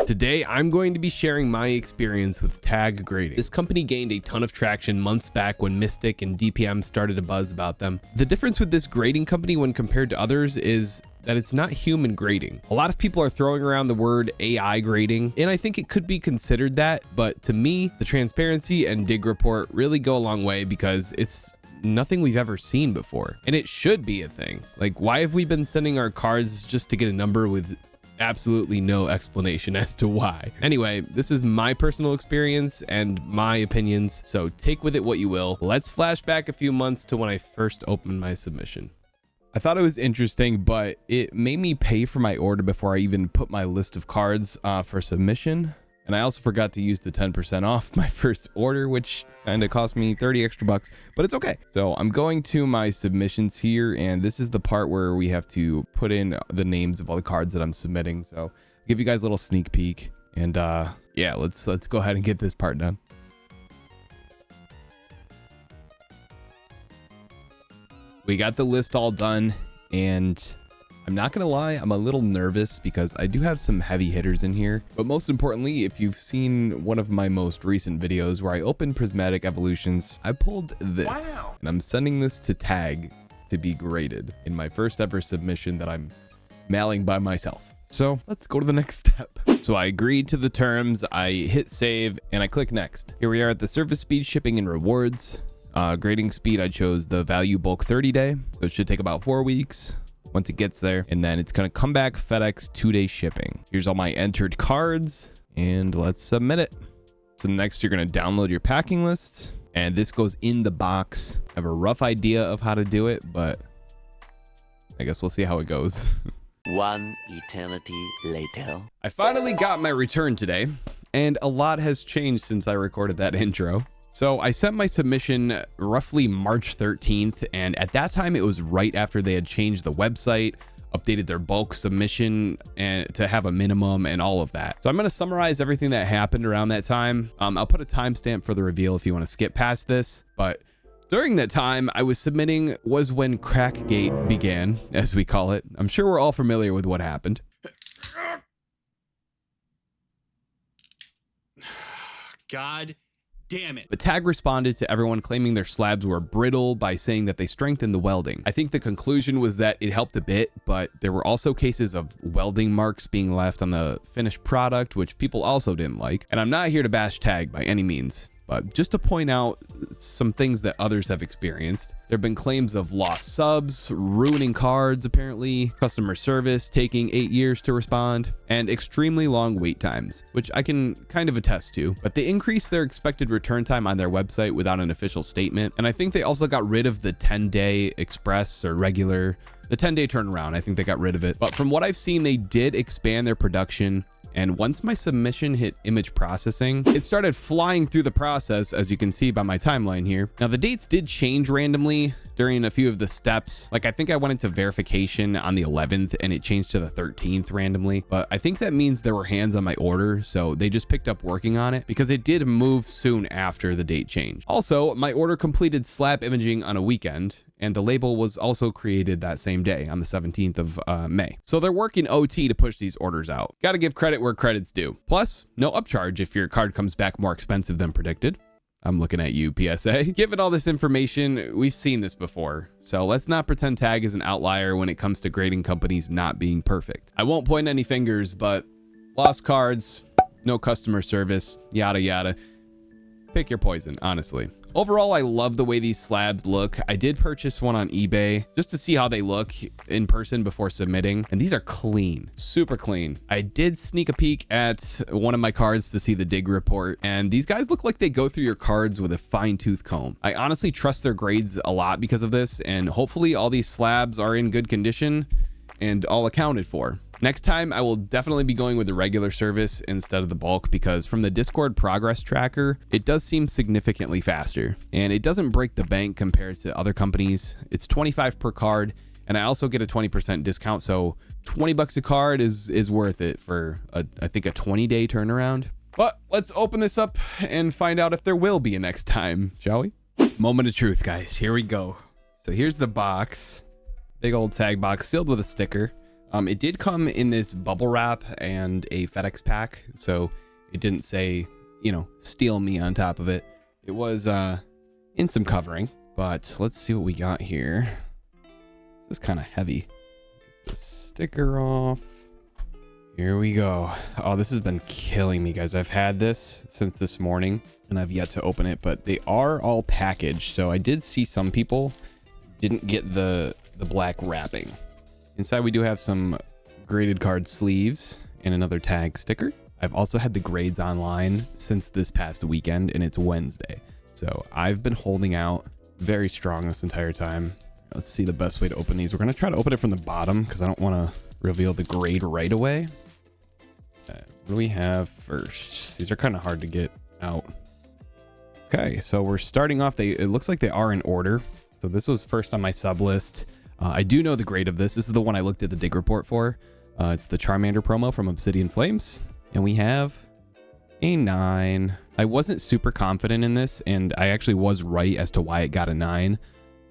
Today, I'm going to be sharing my experience with tag grading. This company gained a ton of traction months back when Mystic and DPM started a buzz about them. The difference with this grading company when compared to others is that it's not human grading. A lot of people are throwing around the word AI grading, and I think it could be considered that, but to me, the transparency and dig report really go a long way because it's nothing we've ever seen before, and it should be a thing. Like, why have we been sending our cards just to get a number with absolutely no explanation as to why? Anyway, this is my personal experience and my opinions, so take with it what you will. Let's flash back a few months to when I first opened my submission. I thought it was interesting, but it made me pay for my order before I even put my list of cards for submission. And I also forgot to use the 10% off my first order, which kind of cost me 30 extra bucks, but it's okay. So I'm going to my submissions here, and this is the part where we have to put in the names of all the cards that I'm submitting. So I'll give you guys a little sneak peek, and yeah, let's go ahead and get this part done. We got the list all done, and I'm not gonna lie, I'm a little nervous because I do have some heavy hitters in here, but most importantly, if you've seen one of my most recent videos where I opened Prismatic Evolutions, I pulled this, and I'm sending this to Tag to be graded in my first ever submission that I'm mailing by myself. So let's go to the next step. So I agreed to the terms, I hit save, and I click next. Here we are at the service speed, shipping, and rewards. Grading speed, I chose the value bulk 30 day, so it should take about 4 weeks once it gets there, and then it's gonna come back FedEx 2-day shipping. Here's all my entered cards, and let's submit it. So next you're gonna download your packing list, and this goes in the box. I have a rough idea of how to do it, but I guess we'll see how it goes. One eternity later. I finally got my return today, and a lot has changed since I recorded that intro. So I sent my submission roughly March 13th, and at that time it was right after they had changed the website, updated their bulk submission and to have a minimum and all of that. So I'm going to summarize everything that happened around that time. I'll put a timestamp for the reveal if you want to skip past this, but during that time I was submitting was when Crackgate began, as we call it. I'm sure we're all familiar with what happened. God damn it. But Tag responded to everyone claiming their slabs were brittle by saying that they strengthened the welding. I think the conclusion was that it helped a bit, but there were also cases of welding marks being left on the finished product, which people also didn't like. And I'm not here to bash Tag by any means, but just to point out some things that others have experienced. There have been claims of lost subs, ruining cards apparently, customer service taking 8 years to respond, and extremely long wait times, which I can kind of attest to. But they increased their expected return time on their website without an official statement. And I think they also got rid of the 10-day express or regular, the 10-day turnaround. I think they got rid of it. But from what I've seen, they did expand their production. And once my submission hit image processing, it started flying through the process, as you can see by my timeline here. Now, the dates did change randomly during a few of the steps. Like, I think I went into verification on the 11th and it changed to the 13th randomly. But I think that means there were hands on my order, so they just picked up working on it because it did move soon after the date change. Also, my order completed slab imaging on a weekend, and the label was also created that same day on the 17th of May. So they're working OT to push these orders out. Gotta give credit where credit's due. Plus, no upcharge if your card comes back more expensive than predicted. I'm looking at you, PSA. Given all this information, we've seen this before. So let's not pretend Tag is an outlier when it comes to grading companies not being perfect. I won't point any fingers, but lost cards, no customer service, yada yada. Pick your poison, honestly. Overall, I love the way these slabs look. I did purchase one on eBay just to see how they look in person before submitting, and these are clean, super clean. I did sneak a peek at one of my cards to see the dig report, and these guys look like they go through your cards with a fine-tooth comb. I honestly trust their grades a lot because of this, and hopefully all these slabs are in good condition and all accounted for. Next time, I will definitely be going with the regular service instead of the bulk because from the Discord progress tracker, it does seem significantly faster and it doesn't break the bank compared to other companies. It's 25 per card, and I also get a 20% discount. So 20 bucks a card is worth it for I think a 20-day turnaround. But let's open this up and find out if there will be a next time, shall we? Moment of truth, guys. Here we go. So here's the box. Big old tag box sealed with a sticker. It did come in this bubble wrap and a FedEx pack, so it didn't say, you know, steal me on top of it. It was in some covering, but let's see what we got here. This is kind of heavy. Get the sticker off. Here we go. Oh, this has been killing me, guys. I've had this since this morning and I've yet to open it, but they are all packaged. So I did see some people didn't get the black wrapping. Inside we do have some graded card sleeves and another tag sticker. I've also had the grades online since this past weekend and it's Wednesday. So I've been holding out very strong this entire time. Let's see the best way to open these. We're going to try to open it from the bottom because I don't want to reveal the grade right away. What do we have first? These are kind of hard to get out. Okay, so we're starting off. It looks like they are in order. So this was first on my sub list. I do know the grade of this. This is the one I looked at the dig report for. It's the Charmander promo from Obsidian Flames. And we have a 9. I wasn't super confident in this, and I actually was right as to why it got a 9.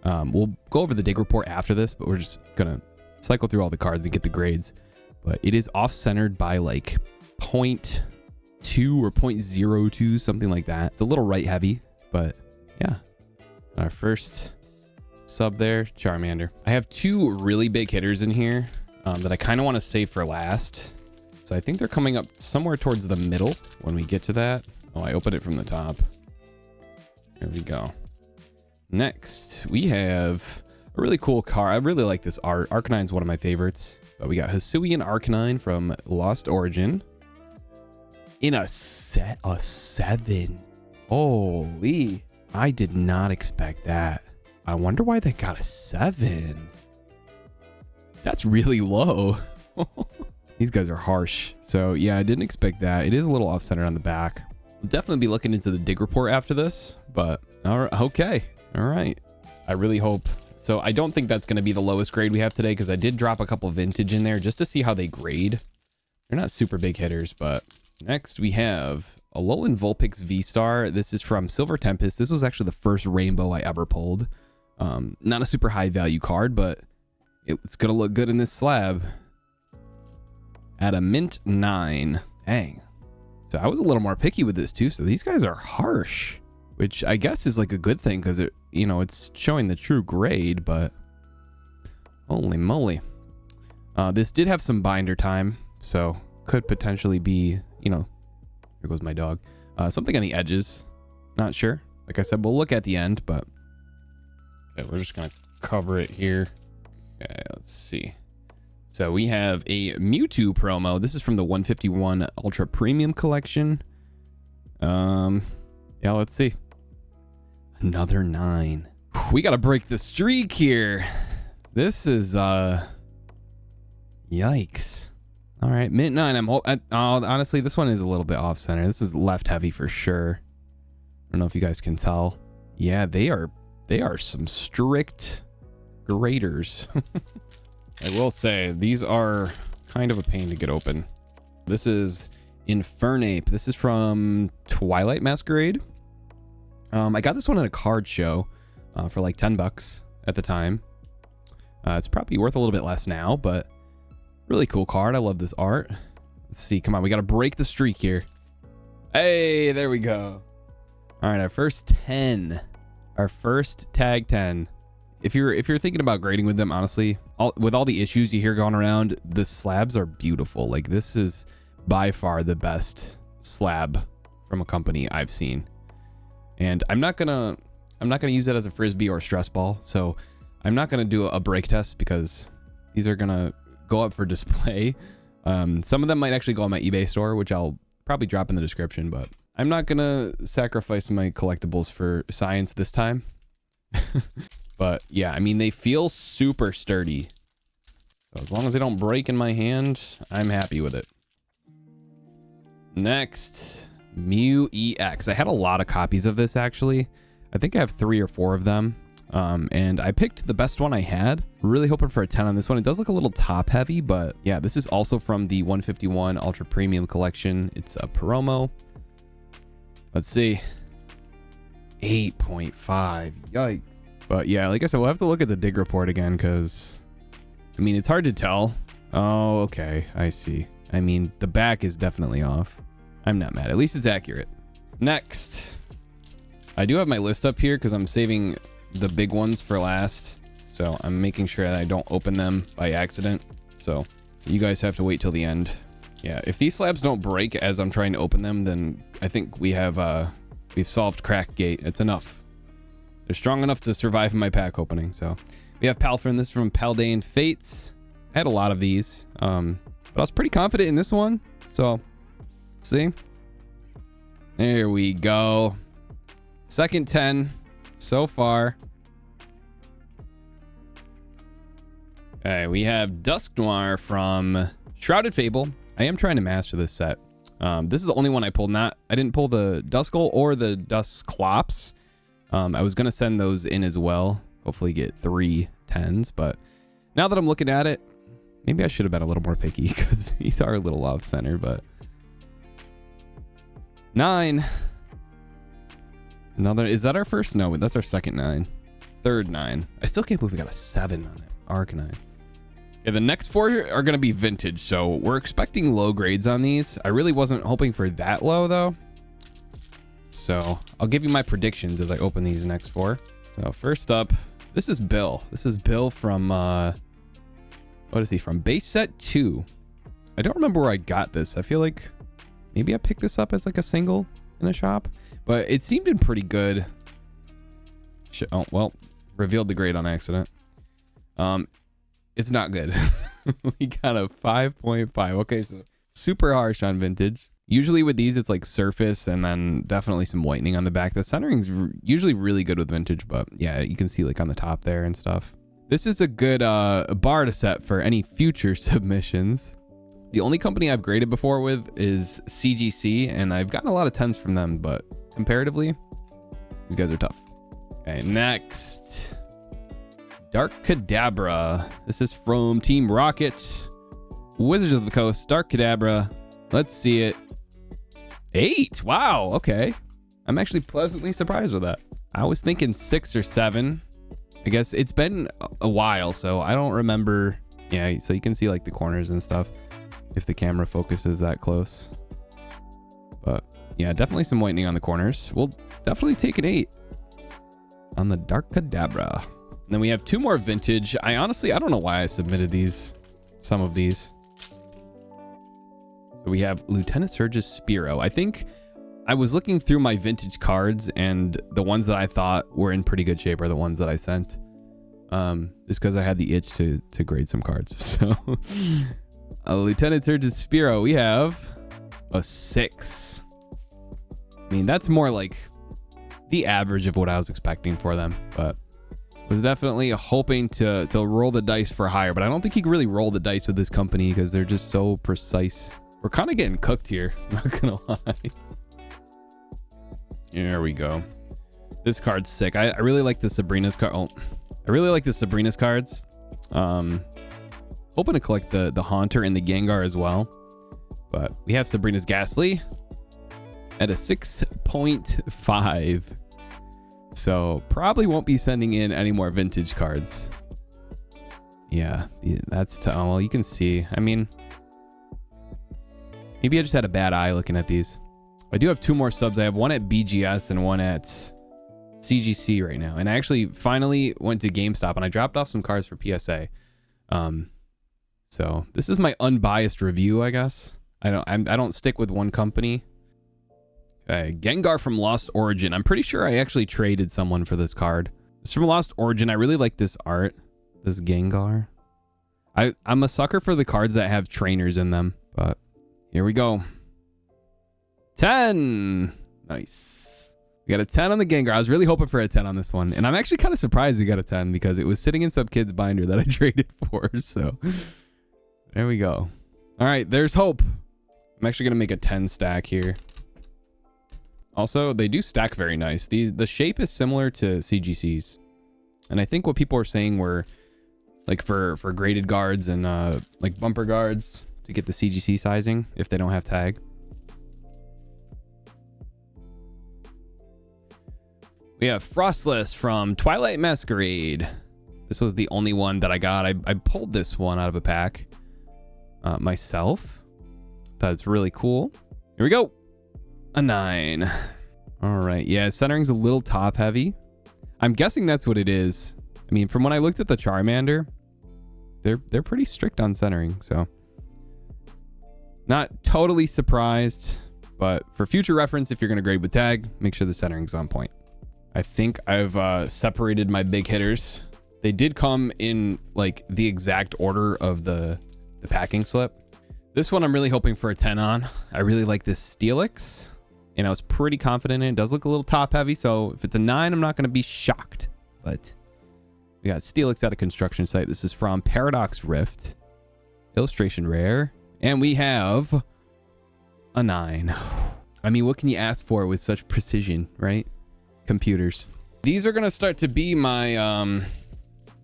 We'll go over the dig report after this, but we're just going to cycle through all the cards and get the grades. But it is off-centered by like 0.2 or 0.02, something like that. It's a little right heavy, but yeah. Our first sub there, Charmander. I have 2 really big hitters in here that I kind of want to save for last. So I think they're coming up somewhere towards the middle when we get to that. Oh, I opened it from the top. There we go. Next, we have a really cool card. I really like this art. Arcanine's one of my favorites. But we got Hisuian Arcanine from Lost Origin in a 7. Holy, I did not expect that. I wonder why they got a 7. That's really low. These guys are harsh. So yeah, I didn't expect that. It is a little off-center on the back. We'll definitely be looking into the dig report after this, but all right, okay. All right. I really hope. So I don't think that's going to be the lowest grade we have today because I did drop a couple vintage in there just to see how they grade. They're not super big hitters, but next we have Alolan Vulpix V-Star. This is from Silver Tempest. This was actually the first rainbow I ever pulled. Not a super high value card, but it's going to look good in this slab at a mint 9. Dang. So I was a little more picky with this too. So these guys are harsh, which I guess is like a good thing because it, you know, it's showing the true grade, but holy moly. This did have some binder time, so could potentially be, you know, here goes my dog. Something on the edges. Not sure. Like I said, we'll look at the end, but okay, we're just going to cover it here. Okay, let's see. So we have a Mewtwo promo. This is from the 151 Ultra Premium Collection. Yeah, let's see. Another 9. We got to break the streak here. This is, yikes. All right, mint 9. Honestly, this one is a little bit off center. This is left heavy for sure. I don't know if you guys can tell. Yeah, they are some strict graders. I will say these are kind of a pain to get open. This is Infernape. This is from Twilight Masquerade. I got this one at a card show for like $10 at the time. It's probably worth a little bit less now, but really cool card. I love this art. Let's see. Come on, we got to break the streak here. Hey, there we go. All right, our first 10. Our first tag 10. If you're thinking about grading with them, honestly, with all the issues you hear going around, the slabs are beautiful. Like, this is by far the best slab from a company I've seen. And I'm not gonna use it as a frisbee or a stress ball, so I'm not gonna do a break test because these are gonna go up for display. Some of them might actually go on my eBay store, which I'll probably drop in the description, but I'm not gonna sacrifice my collectibles for science this time. But yeah, I mean, they feel super sturdy, so as long as they don't break in my hand, I'm happy with it. Next, Mew EX. I had a lot of copies of this, actually. I think I have 3 or 4 of them. And I picked the best one I had. Really hoping for a 10 on this one. It does look a little top heavy, but yeah, this is also from the 151 Ultra Premium Collection. It's a promo. Let's see. 8.5. Yikes. But yeah, like I said, we'll have to look at the dig report again because, I mean, it's hard to tell. Oh, okay. I see. I mean, the back is definitely off. I'm not mad. At least it's accurate. Next. I do have my list up here because I'm saving the big ones for last. So I'm making sure that I don't open them by accident. So you guys have to wait till the end. Yeah, if these slabs don't break as I'm trying to open them, then I think we've solved crack gate. It's enough. They're strong enough to survive in my pack opening. So we have Palfrin. This is from Paldean Fates. I had a lot of these, but I was pretty confident in this one. So see, there we go. Second 10 so far. Okay, we have Dusk Noir from Shrouded Fable. I am trying to master this set. This is the only one I pulled. I didn't pull the Duskull or the Dusclops. I was gonna send those in as well. Hopefully get 3 10s, but now that I'm looking at it, maybe I should have been a little more picky because these are a little off center, but 9. Another, is that our first? No, that's our second 9. Third 9. I still can't believe we got a 7 on it. Arcanine. Yeah, the next 4 are going to be vintage, so we're expecting low grades on these. I really wasn't hoping for that low, though. So I'll give you my predictions as I open these next 4. So first up, this is Bill. This is Bill from, what is he from? Base set 2. I don't remember where I got this. I feel like maybe I picked this up as like a single in a shop, but it seemed in pretty good. Oh, well, revealed the grade on accident. It's not good. We got a 5.5. Okay, so super harsh on vintage. Usually with these, it's like surface and then definitely some whitening on the back. The centering's usually really good with vintage, but yeah, you can see like on the top there and stuff. This is a good bar to set for any future submissions. The only company I've graded before with is CGC, and I've gotten a lot of 10s from them, but comparatively, these guys are tough. Okay, next. Dark Kadabra. This is from Team Rocket. Wizards of the Coast. Dark Kadabra. Let's see it. 8. Wow. Okay. I'm actually pleasantly surprised with that. I was thinking 6 or 7. I guess it's been a while, so I don't remember. Yeah, so you can see like the corners and stuff if the camera focuses that close. But yeah, definitely some whitening on the corners. We'll definitely take an 8 on the Dark Kadabra. And then we have 2 more vintage. I don't know why I submitted these, some of these. So we have Lieutenant Surge's Spearow. I think I was looking through my vintage cards, and the ones that I thought were in pretty good shape are the ones that I sent. Just because I had the itch to grade some cards. So Lieutenant Surge's Spearow, we have a 6. I mean, that's more like the average of what I was expecting for them, but was definitely hoping to roll the dice for higher, but I don't think you can really roll the dice with this company because they're just so precise. We're kind of getting cooked here, not gonna lie. There we go. This card's sick. I really like the Sabrina's card. Oh, I really like the Sabrina's cards. Hoping to collect the Haunter and the Gengar as well, but we have Sabrina's Ghastly at a 6.5. So probably won't be sending in any more vintage cards. Yeah, that's well, you can see. I mean, maybe I just had a bad eye looking at these. I do have 2 more subs. I have one at BGS and one at CGC right now. And I actually finally went to GameStop and I dropped off some cards for PSA. So this is my unbiased review, I guess. I don't stick with one company. Okay, Gengar from Lost Origin. I'm pretty sure I actually traded someone for this card. It's from Lost Origin. I really like this art, this Gengar. I'm a sucker for the cards that have trainers in them, but here we go. 10. Nice. We got a 10 on the Gengar. I was really hoping for a 10 on this one, and I'm actually kind of surprised he got a 10 because it was sitting in some kid's binder that I traded for, so there we go. All right, there's hope. I'm actually going to make a 10 stack here. Also, they do stack very nice. The shape is similar to CGC's. And I think what people are saying were like for graded guards and like bumper guards to get the CGC sizing if they don't have tag. We have Frostless from Twilight Masquerade. This was the only one that I got. I pulled this one out of a pack. myself. That's really cool. Here we go. A 9. All right. Yeah, centering's a little top heavy. I'm guessing that's what it is. I mean, from when I looked at the Charmander, they're pretty strict on centering, so not totally surprised, but for future reference, if you're going to grade with tag, make sure the centering's on point. I think I've separated my big hitters. They did come in like the exact order of the packing slip. This one I'm really hoping for a 10 on. I really like this Steelix, and I was pretty confident in it. It does look a little top heavy, so if it's a 9, I'm not going to be shocked. But we got Steelix at a construction site. This is from Paradox Rift. Illustration rare. And we have a 9. I mean, what can you ask for with such precision, right? Computers. These are going to start to be my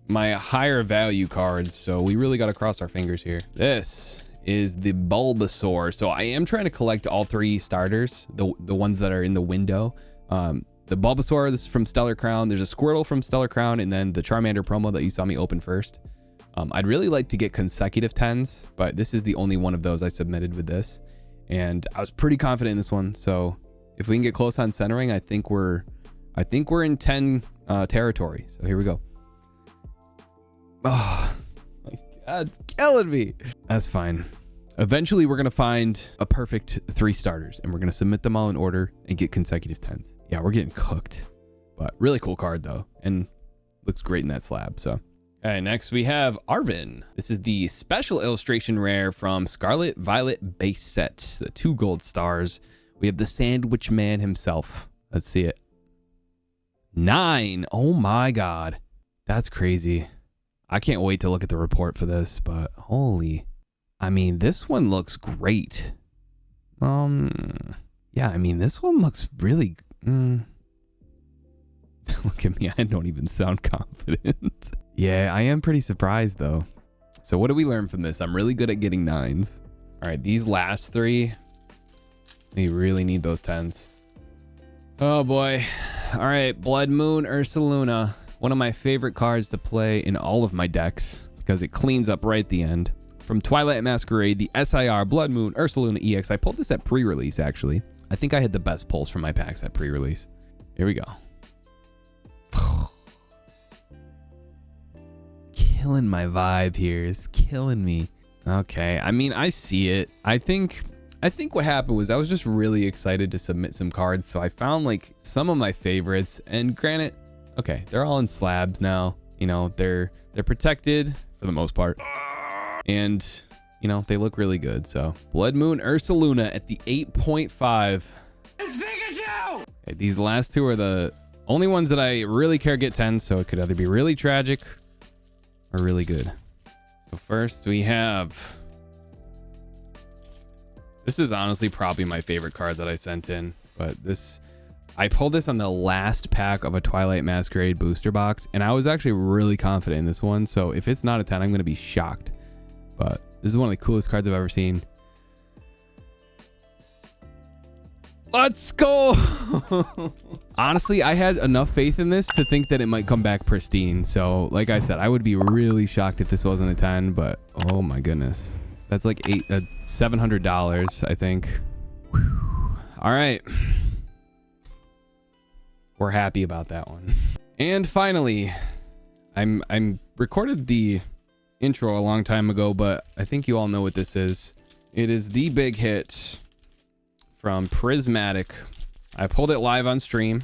my higher value cards, so we really got to cross our fingers here. This is the Bulbasaur. So I am trying to collect all 3 starters, the ones that are in the window. The Bulbasaur, this is from Stellar Crown. There's a Squirtle from Stellar Crown, and then the Charmander promo that you saw me open first. I'd really like to get consecutive 10s, but this is the only one of those I submitted with this, and I was pretty confident in this one. So if we can get close on centering, I think we're in 10 territory. So here we go. Oh my God, it's killing me. That's fine. Eventually, we're going to find a perfect 3 starters, and we're going to submit them all in order and get consecutive 10s. Yeah, we're getting cooked, but really cool card, though, and looks great in that slab. So, okay, next we have Arvin. This is the special illustration rare from Scarlet Violet base set, the 2 gold stars. We have the Sandwich Man himself. Let's see it. 9. Oh, my God. That's crazy. I can't wait to look at the report for this, but holy... I mean, this one looks great. Yeah, I mean, this one looks really... Look at me, I don't even sound confident. Yeah, I am pretty surprised, though. So what do we learn from this? I'm really good at getting 9s. All right, these last 3, we really need those 10s. Oh, boy. All right, Blood Moon Ursaluna. One of my favorite cards to play in all of my decks because it cleans up right at the end. From Twilight Masquerade, the SIR Blood Moon Ursaluna EX. I pulled this at pre-release, actually. I think I had the best pulls from my packs at pre-release. Here we go. Killing my vibe here. It's killing me. Okay, I mean, I see it. I think what happened was I was just really excited to submit some cards, so I found like some of my favorites, and granted, okay, they're all in slabs now. You know, they're protected for the most part. And, you know, they look really good. So, Blood Moon Ursaluna at the 8.5. It's Pikachu! Okay, these last 2 are the only ones that I really care get 10s, so it could either be really tragic or really good. So first we have... This is honestly probably my favorite card that I sent in, but this... I pulled this on the last pack of a Twilight Masquerade booster box, and I was actually really confident in this one, so if it's not a 10, I'm going to be shocked. But this is one of the coolest cards I've ever seen. Let's go! Honestly, I had enough faith in this to think that it might come back pristine. So, like I said, I would be really shocked if this wasn't a 10, but oh my goodness. That's like $700, I think. Whew. All right. We're happy about that one. And finally, I'm recorded the intro a long time ago, but I think you all know what this is. It is the big hit from Prismatic. I pulled it live on stream,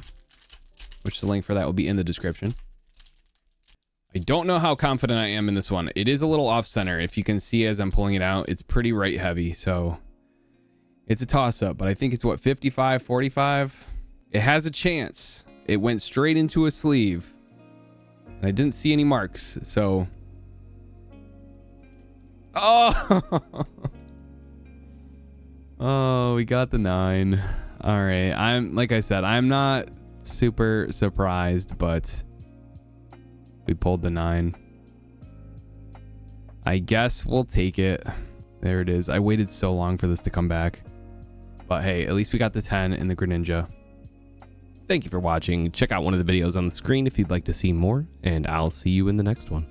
which the link for that will be in the description. I don't know how confident I am in this one. It is a little off center. If you can see as I'm pulling it out, it's pretty right heavy, so it's a toss up, but I think it's what, 55, 45? It has a chance. It went straight into a sleeve, and I didn't see any marks, so... Oh! Oh, we got the 9. All right. Like I said, I'm not super surprised, but we pulled the 9. I guess we'll take it. There it is. I waited so long for this to come back. But hey, at least we got the 10 in the Greninja. Thank you for watching. Check out one of the videos on the screen if you'd like to see more, and I'll see you in the next one.